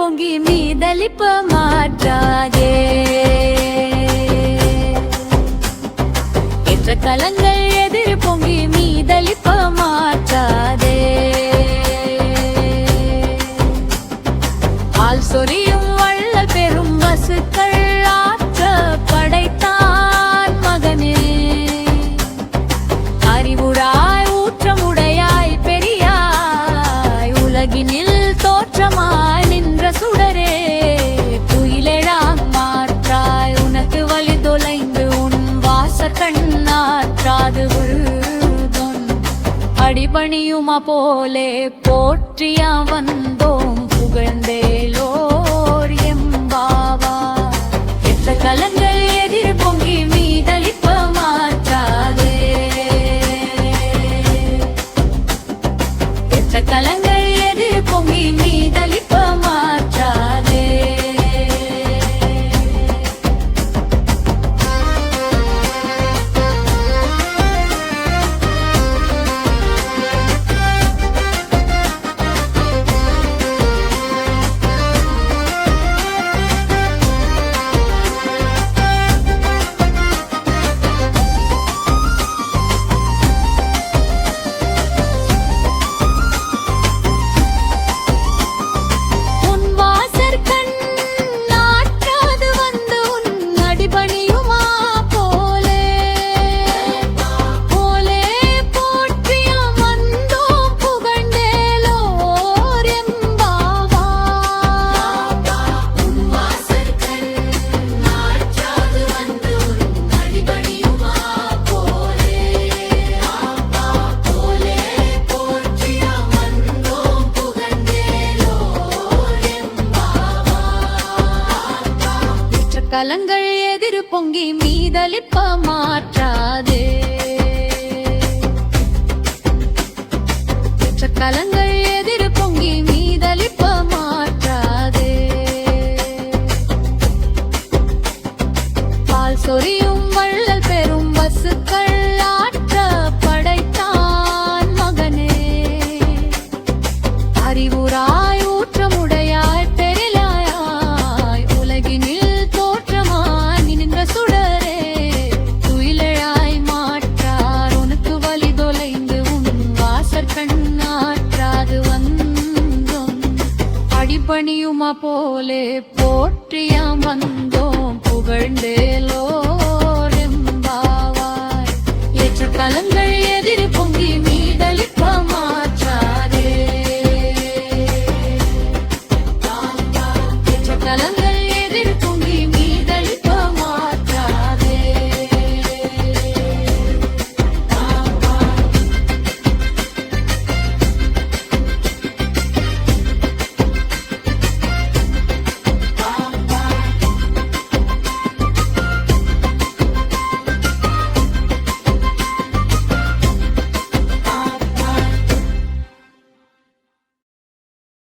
பொங்கி மீதளிப்ப மாற்றாதே. என்ற கலங்கள் எதிர் பொங்கி மீதளிப்ப மாற்றாதே. ஆள் சொரியும் வள்ளல் பெரும் வசுக்கள் ஆற்ற படைத்தான் மகனே. அறிவுடாய் ஊற்றமுடையாய் பெரியாய் உலகினில் தோற்றமாய் நின்ற சுடரே. துயிலெழாம் மாற்றாய் உனக்கு வழி தொலைந்து உன் வாசற்கண் ஆற்றாது விழுதொன். அடிபணியுமா போலே போற்றியா வந்தோம் புகழ்ந்தேலோர் எம்பாவாய். எற்ற கலங்கள் எதிர் பொங்கி மீதளிப்ப மாற்றாதே. எற்ற கலங்கள் எதிர் பொங்கி மீதளிப்ப மாற்றாதே. கலங்கள் எதிர் பொங்கி மீதளிப்ப மாற்றாதே. கலங்கள் எதிர் பொங்கி மீதளிப்ப மாற்றாதே. பால் சொரியும் வள்ளல் பெரும் வசுக்கள் ஆற்ற படைத்தான் மகனே. அறிவுராய் ஊற்றமுடையாய் பெரிலாயாய் உலகினில் சுடரே. துயிலெழாய் மாற்றார் உனக்கு வழி தொலைந்து உன் வாசற்கண் ஆற்றாது வந்தோம். அடிபணியுமா போலே போற்றியாம் வந்தோம் புகழ்ந்தேலோர் எம்பாவாய். ஏற்ற கலங்கள் எதிர் பொங்கி மீதளிப்ப மாற்றாதே. ஏற்ற கலங்கள்